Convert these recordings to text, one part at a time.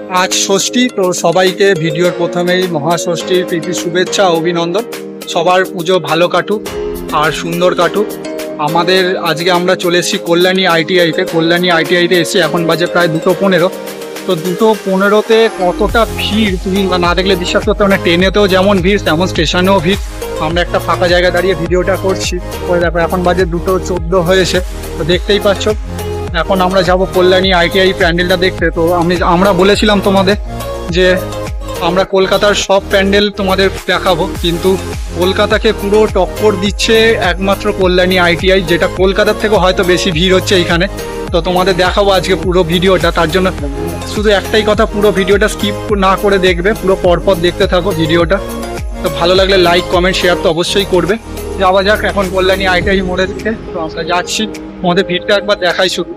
आज षष्ठी तो सबाइके भिडियोर प्रथमेई महाषष्ठीर प्रীতি शुभेच्छा अभिनंदन सबार पुजो भालो काटुक और सुंदर काटुक। आमादेर आजके आमरा चले एसेछि कल्याणी आईटीआईते। कल्याणी आईटीआईते एसे एखन बाजे प्राय 2:15। तो 2:15 कतटा भीड़ तुम ना देखले विश्वास करते ना। ट्रेनेतेও যেমন ভিড় তেমন স্টেশনেও ভিড়। আমরা একটা ফাঁকা জায়গা দাঁড়িয়ে ভিডিওটা করছি। পরে দেখো এখন বাজে 2:14 হয়েছে। তো দেখতেই পাচ্ছ এখন আমরা যাব কল্যাণী আইটিআই প্যান্ডেলটা দেখতে। তো আমরা বলেছিলাম তোমাদের যে আমরা কলকাতার সব প্যান্ডেল তোমাদের দেখাবো, কিন্তু কলকাতাকে পুরো টক্কর দিচ্ছে একমাত্র কল্যাণী আইটিআই, যেটা কলকাতার থেকে হয়তো বেশি ভিড় হচ্ছে এইখানে। তো তোমাদের দেখাবো আজকে পুরো ভিডিওটা। তার জন্য শুধু একটাই কথা, পুরো ভিডিওটা স্কিপ না করে দেখবে, পুরো পরপর দেখতে থাকো ভিডিওটা। তো ভালো লাগলে লাইক কমেন্ট শেয়ার তো অবশ্যই করবে। যাওয়া যাক এখন কল্যাণী আইটিআই মোড়ে দিকে। তো আমরা যাচ্ছি, তোমাদের ভিড়টা একবার দেখাই। শুধু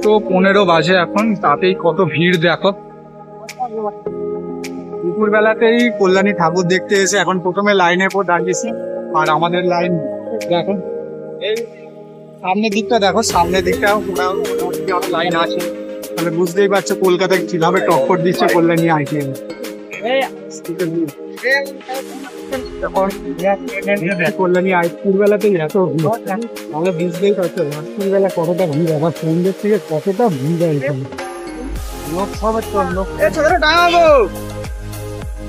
2:15 বাজে এখন, তাতেই কত ভিড় দেখো। দুপুরবেলাতেই কল্যাণী ঠাকুর দেখতে এসে এখন প্রথমে লাইনের পর দাঁড়িয়েছি। আর আমাদের লাইন দেখো, এই সামনের দিকটা দেখো, সামনের দিকটা লাইন আছে। তাহলে বুঝতেই পারছো কলকাতায় কিভাবে টক্কর দিচ্ছে কল্যাণী আইটিআই। কল্যাণী দুপুরবেলাতেই এত ভিড়, আমরা বুঝতেই পারছো রাত্রিবেলা কতটা ভিড়, আবার সন্ধ্যের থেকে কতটা ভিড় এখানে। লোক সবার লোক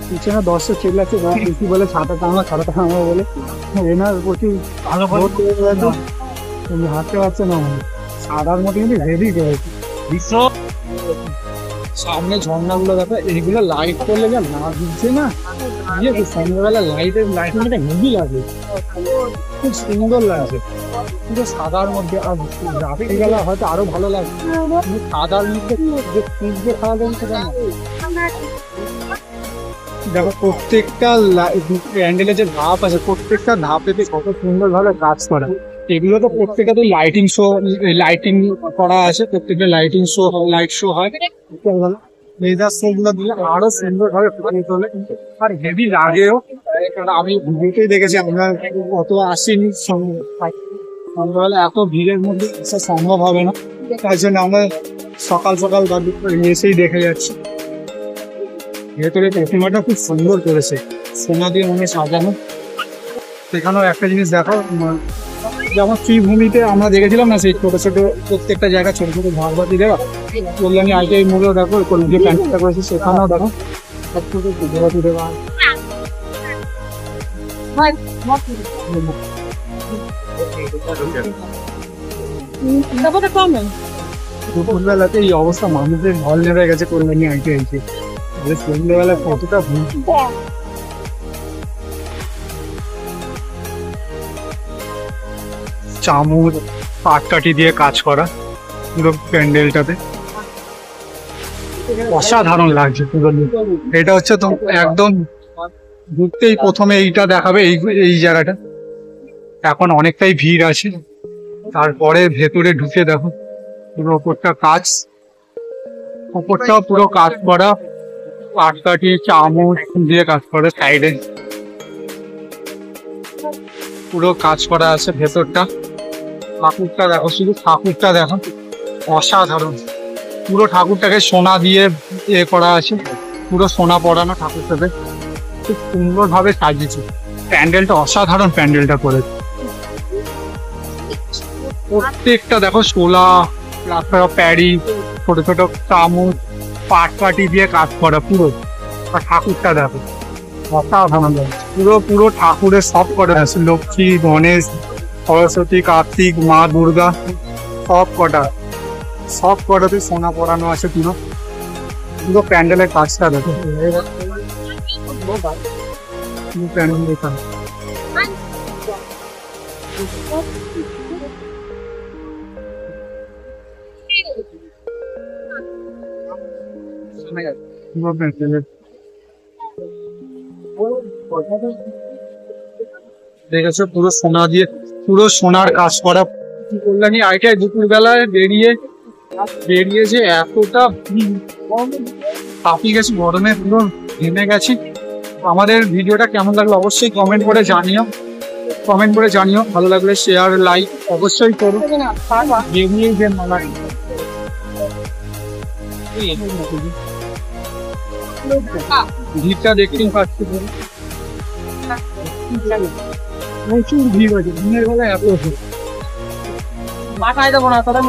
পিছনে দর্শক চিল্লাচ্ছে, বেশি বলে ছাতা টাঙা বলে এনার প্রচুর ভালো তুমি হাঁটতে পারছো না। সাদার মতো কিন্তু হেভি করেছে বিশ্ব। সামনে ঝর্ণাগুলো দেখো, এইগুলো লাইট করলে যা না দিচ্ছে না, সন্ধ্যাবেলা লাইটের লাইটিংটা হেভি লাগে, খুব সুন্দর লাগছে। কিন্তু সাদার মধ্যে আর রাত্রিবেলা হয়তো আরো ভালো লাগছে, কিন্তু সাদার মধ্যে যে সূর্য খাওয়া যাবে সেটা না। দেখো প্রত্যেকটা প্যান্ডেলের যে ধাপ আছে, প্রত্যেকটা ধাপেতে কত সুন্দরভাবে কাজ করা। এগুলো তো প্রত্যেকটা লাইটিং করা আছে, প্রত্যেকটা লাইটিং শো, লাইট শো হয়। লেজার শো গুলো দিলে আরো সুন্দর ভাবে ফুটিয়ে তোলে আর হেভি লাগেও। আমি ভিডিওতেই দেখেছি, আমরা অত আসিনি, সন্ধ্যাবেলা এত ভিড়ের মধ্যে আসা সম্ভব হবে না, তার জন্য আমরা সকাল সকাল এসেই দেখে যাচ্ছি। ভেতরে প্রতিমাটা খুব সুন্দর করেছে, সোনা দিয়ে মনে সাজানো। সেখানেও একটা জিনিস দেখো, যেমন শ্রীভূমিতে আমরা দেখেছিলাম না, সেই ছোট ছোট প্রত্যেকটা জায়গা ছোট ছোট ঝাড়বাতি দেওয়া। কল্যাণী আইটিআই মোড়েও দেখো যে প্যান্ডেলটা করেছে, সেখানেও দেখো ছোট ছোট ঝাড়বাতি দেওয়া। দুপুরবেলাতে এই অবস্থা, মানুষের ঢল নেমে গেছে কল্যাণী আইটিআইতে। সন্ধ্যেবেলা কতটা ভিড়। চামচ পাটকাঠি দিয়ে কাজ করা পুরো প্যান্ডেলটাতে, অসাধারণ লাগছে পুরো। এটা হচ্ছে তো একদম ঢুকতেই প্রথমে এইটা দেখাবে, এই জায়গাটা এখন অনেকটাই ভিড় আছে। তারপরে ভেতরে ঢুকে দেখো পুরো ওপরটা কাজ, ওপরটাও পুরো কাজ করা, পাটকাঠি চামচ দিয়ে কাজ করে। সাইডে পুরো কাজ করা আছে ভেতরটা। ঠাকুরটা দেখো, শুধু ঠাকুরটা দেখো, অসাধারণ। পুরো ঠাকুরটাকে সোনা দিয়ে করা আছে, পুরো সোনা পরানো ঠাকুরটাকে, খুব সুন্দর ভাবে সাজিয়েছে প্যান্ডেলটা। অসাধারণ প্যান্ডেলটা করেছে। প্রত্যেকটা দেখো শোলা, প্যারি, ছোট ছোট চামচ, পাটকাঠি দিয়ে কাজ করা পুরো। আর ঠাকুরটা দেখো, অসাধারণ লাগছে। পুরো ঠাকুরের সব কটা আছে, লক্ষ্মী, গণেশ, সরস্বতী, কার্তিক, মা দুর্গা, সব কটাতে সোনা পরানো আছে। পুরো প্যান্ডেলের কাজটা দেখো, প্যান্ডেল দেখা। দেখেছো পুরো সোনা দিয়ে, পুরো সোনার কাজ করা। কল্যাণী আইটিআই দুপুরবেলায় বেরিয়ে যে এতটা কাঁপিয়ে গেছি গরমে, পুরো ঘেমে গেছি। আমাদের ভিডিওটা কেমন লাগলো অবশ্যই কমেন্ট করে জানিও। ভালো লাগলে শেয়ার লাইক অবশ্যই করো। বেরিয়ে যে ভিড়টা দেখতেই পাচ্ছি, প্রচুর ভিড় আছে দিনের বেলায়, এত ভিড়। মাথায় দেবো না তোরা